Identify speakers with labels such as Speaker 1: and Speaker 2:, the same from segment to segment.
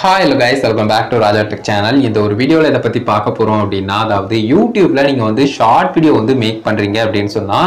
Speaker 1: Hi hello guys, welcome back to Raja Tech channel. இந்த ஒரு வீடியோல இத பத்தி பார்க்க போறோம் அப்படினா அதாவது YouTubeல நீங்க வந்து ஷார்ட் வீடியோ வந்து மேக் பண்றீங்க அப்படினு சொன்னா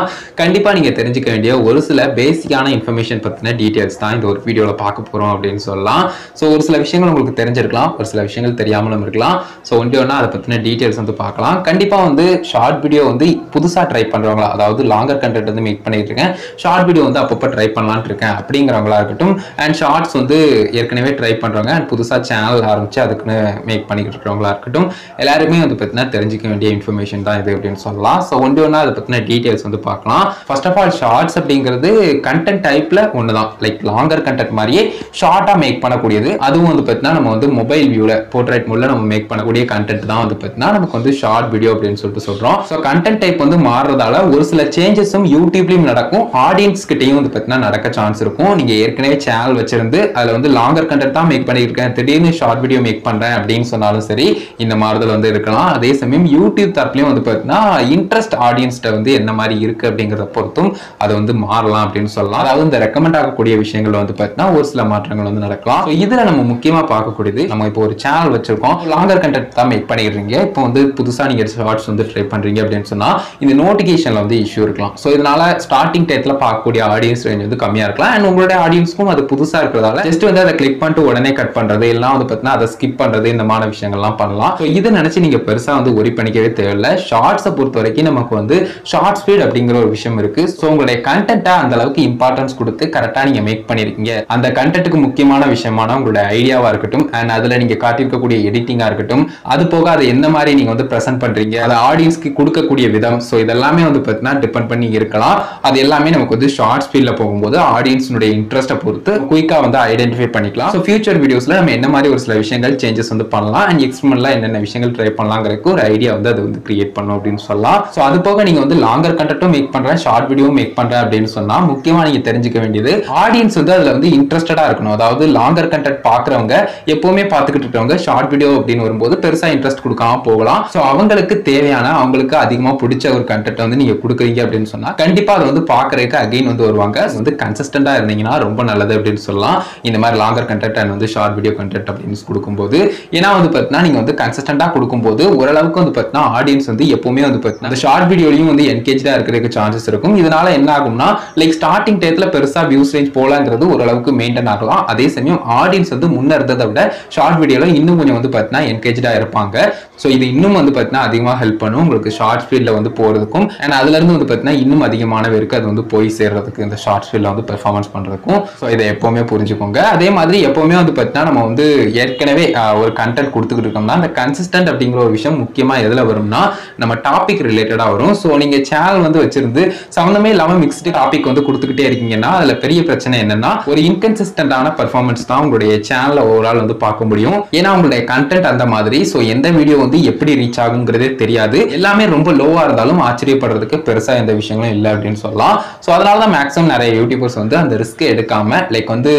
Speaker 1: கண்டிப்பா நீங்க தெரிஞ்சிக்க வேண்டிய ஒரு சில பேசிக்கான இன்ஃபர்மேஷன் பத்தின டீடைல்ஸ் தான் இந்த ஒரு வீடியோல பார்க்க போறோம் அப்படினு சொல்லலாம். சோ ஒரு சில விஷயங்கள் உங்களுக்கு தெரிஞ்சிருக்கலாம், ஒரு சில விஷயங்கள் தெரியாமலும் இருக்கலாம். சோ ஒண்ணா அத பத்தின டீடைல்ஸ் வந்து பார்க்கலாம். கண்டிப்பா வந்து ஷார்ட் வீடியோ வந்து புதுசா ட்ரை பண்றவங்க அதாவது லாங்கர் கண்டென்ட் வந்து மேக் பண்ணிட்டு இருக்கேன். ஷார்ட் வீடியோ வந்து அப்பப்ப ட்ரை பண்ணலாம்னு இருக்கேன் அப்படிங்கறவங்களா இருக்கட்டும் and ஷார்ட்ஸ் வந்து ஏற்கனவே ட்ரை பண்றவங்க and புதுசா சேனல் ஆரம்பிச்சு அதுக்குன்னு மேக் பண்ணிட்டு இருக்கவங்களா இருக்கட்டும் எல்லாருமே வந்து பத்தினா தெரிஞ்சிக்க வேண்டிய இன்ஃபர்மேஷன் தான் இது அப்படினு சொல்லலாம். சோ ஒண்ணா அத பத்தின டீடைல்ஸ் வந்து பார்க்கலாம். ஃபர்ஸ்ட் ஆஃப் ஆல் ஷார்ட்ஸ் அப்படிங்கிறது கண்டென்ட் டைப்ல ஒண்ணுதான். லைக் லாங்கர் கண்டென்ட் மாதிரியே ஷார்ட்டா மேக் பண்ணக்கூடியது. அதுவும் வந்து பத்தினா நம்ம வந்து மொபைல் வியூல போர்ட்ரைட் மோட்ல நம்ம மேக் பண்ணக்கூடிய கண்டென்ட் தான் வந்து பத்தினா நமக்கு வந்து ஷார்ட் வீடியோ அப்படினு சொல்லிட்டு சொல்றோம். சோ கண்டென்ட் டைப் வந்து மாறறதால ஒரு சில சேஞ்சஸும் யூடியூப்லயும் நடக்கும், ஆடியன்ஸ் கிட்டயும் வந்து பத்தினா நடக்க சான்ஸ் இருக்கும். நீங்க ஏற்கனவே சேனல் வச்சிருந்து அதுல வந்து லாங்கர் கண்டென்ட் தான் மேக் பண்ணிருக்கேன், திடீர்னு ஷார்ட் வீடியோ மேக் பண்றேன் அப்படின்னு சொன்னாலும் சரி இந்த மாறுதல் வந்து இருக்கலாம். அதே சமயம் யூடியூப் தரப்புலயும் வந்து பார்த்தீங்கன்னா இன்ட்ரெஸ்ட் ஆடியன்ஸ்ட வந்து என்ன மாதிரி இருக்கு அப்படிங்கறத பொறுத்தும் அது வந்து மாறலாம் அப்படின்னு சொல்லலாம். அதாவது இந்த ரெக்கமெண்ட் ஆகக்கூடிய விஷயங்கள் வந்து பார்த்தீங்கன்னா ஒரு சில மாற்றங்கள் வந்து நடக்கலாம். இதுல நம்ம முக்கியமா பார்க்கக்கூடியது, நம்ம இப்போ ஒரு சேனல் வச்சிருக்கோம், லாங்கர் கண்டென்ட் தான் மேக் பண்ணிடுறீங்க, இப்போ வந்து புதுசா நீங்க ஷார்ட்ஸ் வந்து ட்ரை பண்றீங்க அப்படின்னு சொன்னா இந்த நோட்டிபிகேஷன்ல வந்து இஷ்யூ இருக்கலாம். ஸோ இதனால ஸ்டார்டிங் டைத்துல பார்க்கக்கூடிய ஆடியன்ஸ் ரேஞ்ச் வந்து கம்மியா இருக்கலாம். அண்ட் உங்களுடைய ஆடியன்ஸ்க்கும் அது புதுசா இருக்கிறதால ஜஸ்ட் வந்து அதை கிளிக் பண்ணிட்டு உடனே கட் பண்றது எல்லாம் வந்து பார்த்தீங்கன்னா அதை ஸ்கிப் பண்றது இந்த மாதிரி விஷயங்கள்லாம் பண்ணலாம். ஸோ இதை நினைச்சு நீங்க பெருசா வந்து ஒரி பண்ணிக்கவே தேவையில்லை. ஷார்ட்ஸை பொறுத்த வரைக்கும் நமக்கு வந்து ஷார்ட் ஸ்பீட் அப்படிங்கிற ஒரு விஷயம் இருக்கு. ஸோ உங்களுடைய கண்டென்ட்டை அந்த அளவுக்கு இம்பார்ட்டன்ஸ் கொடுத்து கரெக்டா நீங்க மேக் பண்ணிருக்கீங்க. அந்த கண்டென்ட்டுக்கு முக்கியமான விஷயமான உங்களுடைய ஐடியாவா இருக்கட்டும் அண்ட் அதுல நீங்க காட்டியிருக்கக்கூடிய எடிட்டிங்கா இருக்கட்டும், அது போக அதை எந்த மாதிரி நீங்க வந்து பிரசன்ட் பண்றீங்க, அதை ஆடியன்ஸ்க்கு கொடுக்கக்கூடிய விதம், ஸோ இதெல்லாமே வந்து பார்த்தீங்கன்னா டிபெண்ட் பண்ணி இருக்கலாம். அது எல்லாமே நமக்கு வந்து ஷார்ட் ஸ்பீட்ல போகும்போது ஆடியன்ஸுடைய இன்ட்ரெஸ்ட்டை பொறுத்து குயிக்கா வந்து ஐடென்டிஃபை பண்ணிக்கலாம். ஸோ ஃபியூச்சர் வீடியோஸ்ல நம்ம என்ன மாதிரி ஒரு சில விஷயங்கள் சேஞ்சஸ் வந்து பண்ணலாம் அண்ட் எக்ஸ்பெரிமெண்ட்ல என்னென்ன விஷயங்கள் ட்ரை பண்ணலாம்ங்கறதுக்கு ஒரு ஐடியா வந்து அது வந்து கிரியேட் பண்ணும் அப்படின்னு சொல்லலாம். ஸோ அது போக நீங்க வந்து லாங்கர் கண்டென்ட்டும் மேக் பண்றேன், ஷார்ட் வீடியோ மேக் பண்றேன் அப்படின்னு சொன்னா முக்கியமா நீங்க தெரிஞ்சுக்க வேண்டியது ஆடியன்ஸ் வந்து அதுல வந்து இன்ட்ரெஸ்டடா இருக்கணும். அதாவது லாங்கர் கண்டென்ட் பாக்குறவங்க எப்பவுமே பார்த்துக்கிட்டு இருக்கவங்க ஷார்ட் வீடியோ அப்படின்னு வரும்போது பெருசா இன்ட்ரெஸ்ட் கொடுக்காம போகலாம். ஸோ அவங்களுக்கு தேவையான அவங்களுக்கு அதிகமா பிடிச்ச ஒரு கண்டென்ட் வந்து நீங்க கொடுக்குறீங்க அப்படின்னு சொன்னா கண்டிப்பா அதை வந்து பாக்குறதுக்கு அகைன் வந்து வருவாங்க. வந்து கன்சிஸ்டன்டா இருந்தீங்கன்னா ரொம்ப நல்லது அப்படின்னு சொல்லலாம். இந்த மாதிரி லாங்கர் கண்டென்ட் அண்ட் வந்து ஷார்ட் வீடியோ கண்டென்ட் அப்படின்னு கொடுக்கும்போது ஏன்னா வந்து பார்த்தீங்கன்னா நீங்க வந்து கன்சிஸ்டன்டா கொடுக்கும்போது ஓரளவுக்கு வந்து பார்த்தீங்கன்னா ஆடியன்ஸ் வந்து எப்பவுமே வந்து பார்த்தீங்கன்னா அந்த ஷார்ட் வீடியோலையும் வந்து என்கேஜா இருக்கிறதுக்கு சான்சஸ் இருக்கும். இதனால என்ன ஆகும்னா லைக் ஸ்டார்டிங் டயத்துல பெருசா வியூஸ் ரேஞ்ச் போலாங்கிறது ஓரளவுக்கு மெயின்டைன் ஆகலாம். அதே சமயம் ஆடியன்ஸ் வந்து முன்ன இருந்ததை விட ஷார்ட் வீடியோல இன்னும் கொஞ்சம் வந்து பார்த்தீங்கன்னா என்கேஜா இருப்பாங்க. ஸோ இது இன்னும் வந்து பார்த்தீங்கன்னா அதிகமாக ஹெல்ப் பண்ணும் உங்களுக்கு ஷார்ட் ஸ்பீட்ல வந்து போறதுக்கும் அண்ட் அதுல இருந்து வந்து பார்த்தீங்கன்னா இன்னும் அதிகமான பேருக்கு அது வந்து போய் சேர்றதுக்கு இந்த ஷார்ட் ஸ்பீட்ல வந்து பெர்ஃபார்மன்ஸ் பண்றதுக்கும். ஸோ இதை எப்பவுமே புரிஞ்சுக்கோங்க. அதே மாதிரி எப்பவுமே வந்து பார்த்தீங்கன்னா நம்ம வந்து ஏற்கனவே ஒரு கண்டென்ட் கொடுத்துக்கிட்டு இருக்கோம்னா அந்த கன்சிஸ்டன்ட் அப்படிங்கிற ஒரு விஷயம் முக்கியமா எதுல வரும்னா நம்ம டாபிக் ரிலேட்டடா வரும். ஸோ நீங்க சேனல் வந்து வச்சிருந்து சம்பந்தமே இல்லாம மிக்ஸ்டு டாபிக் வந்து கொடுத்துக்கிட்டே இருக்கீங்கன்னா அதுல பெரிய பிரச்சனை என்னன்னா ஒரு இன்கன்சிஸ்டன்டான பெர்ஃபார்மன்ஸ் தான் உங்களுடைய சேனல்ல ஓவரால் வந்து பார்க்க முடியும். ஏன்னா உங்களுடைய கண்டென்ட் அந்த மாதிரி. ஸோ எந்த வீடியோ வந்து எப்படி ரீச் ஆகுங்கிறதே தெரியாது. எல்லாமே ரொம்ப லோவா இருந்தாலும் ஆச்சரியப்படுறதுக்கு பெருசா எந்த விஷயங்களும் இல்லை அப்படின்னு சொல்லலாம். ஸோ அதனாலதான் மேக்ஸிமம் நிறைய யூடியூபர்ஸ் வந்து அந்த ரிஸ்க் எடுக்காம லைக் வந்து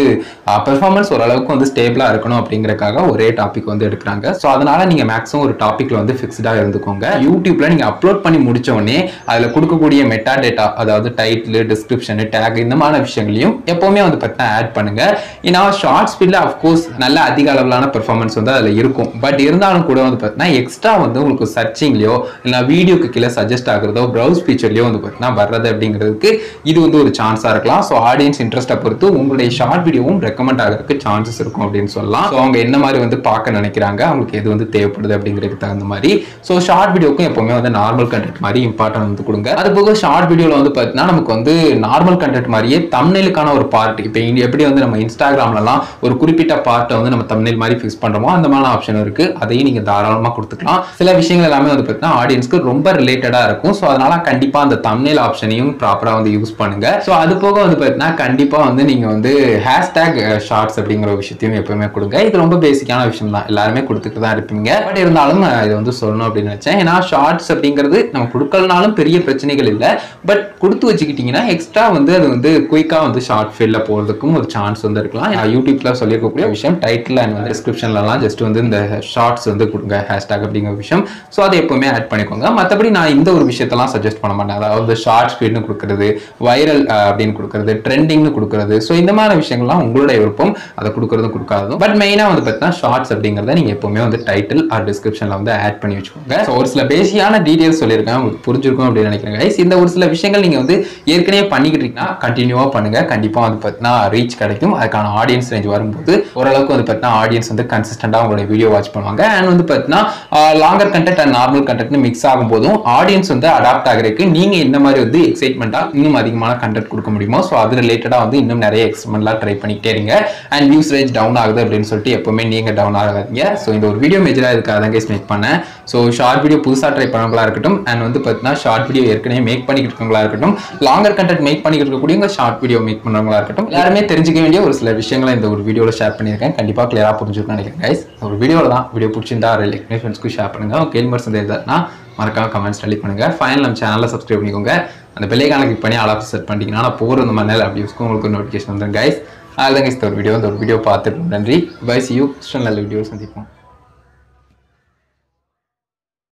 Speaker 1: பெர்ஃபார்மன்ஸ் ஓரளவுக்கு வந்து ஸ்டேபிளா இருக்கணும் அப்படிங்கறக்காக ஒரே டாபிக் வந்து எடுக்கிறாங்க. ஸோ அதனால நீங்க மேக்ஸிமம் ஒரு டாபிக்ல வந்து ஃபிக்ஸ்டா இருந்துக்கோங்க. யூடியூப்ல நீங்க அப்லோட் பண்ணி முடிச்ச உடனே அதுல கொடுக்கக்கூடிய மெட்டா டேட்டா அதாவது டைட்டில், டிஸ்கிரிப்ஷன், டேக் இந்த மாதிரி விஷயங்களையும் எப்பவுமே வந்து பார்த்தீங்கன்னா ஆட் பண்ணுங்க. ஏன்னா ஷார்ட் ஸ்பீட்ல அஃப்கோர்ஸ் நல்ல அதிக அளவிலான பெர்ஃபார்மன்ஸ் வந்து அதுல இருக்கும். பட் இருந்தாலும் கூட வந்து பார்த்தீங்கன்னா எக்ஸ்ட்ரா வந்து உங்களுக்கு சர்ச்சிங்லயோ இல்லை வீடியோக்கு கீழே சஜஸ்ட் ஆகுறதோ ப்ரௌஸ் ஃபீச்சர்லயோ வந்து பார்த்தீங்கன்னா வர்றது அப்படிங்கிறதுக்கு இது வந்து ஒரு சான்ஸா இருக்கலாம். ஸோ ஆடியன்ஸ் இன்ட்ரெஸ்ட்டை பொறுத்து உங்களுடைய ஷார்ட் வீடியோவும் ரெக்கமெண்ட் ஆகிறதுக்கு சான்சஸ் இருக்கும் அப்படின்னு சொல்லலாம். ஸோ அவங்க என்ன மாதிரி வந்து பார்க்க நினைக்கிறாங்க, அவங்களுக்கு எது வந்து தேவைப்படுது அப்படிங்கிறதுக்கு தகுந்த மாதிரி. ஸோ ஷார்ட் வீடியோக்கும் எப்பவுமே வந்து நார்மல் கண்டென்ட் மாதிரி இம்பார்ட்டன்ட் வந்து கொடுங்க. அது போக ஷார்ட் வீடியோல வந்து பார்த்தீங்கன்னா நமக்கு வந்து நார்மல் கண்டென்ட் மாதிரியே தம்ப்நெயிலுக்கான ஒரு பார்ட் இப்போ எப்படி வந்து நம்ம இன்ஸ்டாகிராம்லலாம் ஒரு குறிப்பிட்ட பார்ட்டை வந்து நம்ம தம்ப்நெயில் மாதிரி ஃபிக்ஸ் பண்றோமோ அந்த மாதிரி ஆப்ஷன் இருக்கு. அதையும் நீங்க தாராளமாக கொடுத்துக்கலாம். சில விஷயங்கள் எல்லாமே வந்து பார்த்தீங்கன்னா ஆடியன்ஸ்க்கு ரொம்ப ரிலேட்டடா இருக்கும். ஸோ அதனால கண்டிப்பா அந்த தம்ப்நெயில் ஆப்ஷனையும் ப்ராப்பரா வந்து யூஸ் பண்ணுங்க. ஸோ அது போக வந்து பார்த்தீங்கன்னா கண்டிப்பா வந்து நீங்க வந்து ஹேஷ்டேக் ஷார்ட்ஸ் அப்படிங்கிற விஷயத்தையும் எப்பவுமே கொடுங்க. இது ரொம்ப பேசிக்கான விஷயம் தான், எல்லாருமே கொடுத்துட்டு தான் இருப்பீங்க. பட் இருந்தாலும் இது வந்து சொல்லணும் அப்படின்னு நினைச்சேன். ஏன்னா ஷார்ட்ஸ் அப்படிங்கிறது நம்ம கொடுக்கலனாலும் பெரிய பிரச்சனைகள் இல்லை. பட் கொடுத்து வச்சுக்கிட்டீங்கன்னா எக்ஸ்ட்ரா வந்து அது வந்து குயிக்கா வந்து ஷார்ட் ஃபீல்ட்ல போறதுக்கும் ஒரு சான்ஸ் வந்து இருக்கலாம். யூடியூப்ல சொல்லியிருக்கக்கூடிய விஷயம் டைட்டில் அண்ட் வந்து டிஸ்கிரிப்ஷன்லாம் ஜஸ்ட் வந்து இந்த ஷார்ட்ஸ் வந்து கொடுங்க ஹேஷ்டேக் அப்படிங்கிற விஷயம். ஸோ அதை எப்பவுமே ஆட் பண்ணிக்கோங்க. மற்றபடி நான் இந்த ஒரு விஷயத்தெல்லாம் சஜஸ்ட் பண்ண மாட்டேன். அதாவது ஷார்ட் ஸ்பீட்னு கொடுக்குறது, வைரல் அப்படின்னு கொடுக்குறது, ட்ரெண்டிங்னு கொடுக்குறது. ஸோ இந்த மாதிரி விஷயங்கள்லாம் உங்களுடைய விருப்பம், அதை கொடுக்குறதும் கொடுக்காததும். பட் மெயினாக வந்து பார்த்தீங்கன்னா ஷார்ட்ஸ் அப்படிங்கிறத நீங்கள் எப்பவுமே வந்து டைட்டில் ஆர் டிஸ்கிரிப்ஷனில் வந்து ஆட் பண்ணி வச்சுக்கோங்க. ஸோ ஒரு சில பேசிக்கான டீடைல்ஸ் சொல்லியிருக்கேன், உங்களுக்கு புரிஞ்சிருக்கும் அப்படின்னு நினைக்கிறேன் guys. இந்த ஒரு சில விஷயங்கள் நீங்கள் வந்து ஏற்கனவே பண்ணிக்கிட்டு இருக்கீங்கன்னா கண்டினியூவாக பண்ணுங்க. கண்டிப்பாக வந்து பார்த்தீங்கன்னா ரீச் கிடைக்கும். அதுக்கான ஆடியன்ஸ் ரேஞ்ச் வரும்போது ஓரளவுக்கு வந்து பார்த்தீங்கன்னா ஆடியன்ஸ் வந்து கன்சிஸ்டண்டாக உங்களுடைய வீடியோ வாட்ச் பண்ணுவாங்க. அண்ட் வந்து பார்த்தீங்கன்னா longer content and normal content mix ஆகும் போதும் ஆடியன்ஸ் வந்து அடாப்ட் ஆகிறதுக்கு நீங்கள் இந்த மாதிரி வந்து எக்ஸைட்மெண்ட்டாக இன்னும் அதிகமான கண்டென்ட் கொடுக்க முடியுமோ ஸோ அது ரிலேட்டடாக வந்து இன்னும் நிறைய எக்ஸ்பெரிமெண்ட்லாம் ட்ரை பண்ணிக்கிட்டே இருங்க. அண்ட் வியூஸ் ரேஞ்ச் டவுன் ஆகுது அப்படின்னு சொல்லிட்டு எப்பவுமே நீங்கள் டவுன் ஆகாதீங்க. ஸோ இந்த ஒரு வீடியோ மேஜராக இதுக்காக தான் கைஸ் மேக் பண்ணேன். ஸோ ஷார்ட் வீடியோ புதுசாக ட்ரை பண்ணவங்களா இருக்கட்டும் அண்ட் வந்து பார்த்தீங்கன்னா ஷார்ட் வீடியோ ஏற்கனவே மேக் பண்ணிக்கிட்டு இருக்கவங்களா இருக்கட்டும், லாங்கர் கண்டென்ட் மேக் பண்ணிக்கிட்டு இருக்கக்கூடிய ஷார்ட் வீடியோ மேக் பண்ணுறவங்களா இருக்கட்டும், எல்லாருமே தெரிஞ்சுக்க வேண்டிய ஒரு சில விஷயங்களை இந்த ஒரு வீடியோவில் ஷேர் பண்ணியிருக்கேன். கண்டிப்பாக கிளியராக புரிஞ்சுக்கணும்னு நினைக்கிறேன் கைஸ். ஒரு வீடியோவில் தான் வீடியோ பிடிச்சிருந்தா லைக் பண்ணி ஃப்ரெண்ட்ஸ்க்கு ஷேர் பண்ணுங்க. கேள்வி இருந்தாருன்னா மறக்காம கமெண்ட்ஸ் டெலிட் பண்ணுங்க. ஃபைனல் நம்ம சேனலில் சப்ஸ்கிரைப் பண்ணிக்கோங்க. அந்த பெல் ஐகானை கிளிக் பண்ணி ஆல் ஆஃப் செட் பண்ணிட்டீங்கன்னா நான் போகிற இந்த மாதிரி அப்படி உங்களுக்கு நோட்டிஃபிகேஷன் வந்துடும் கைஸ். அதுதான் கைஸ் ஒரு வீடியோ பார்த்துட்டு நன்றி. Bye, see you. நல்ல வீடியோ சந்திப்போம்.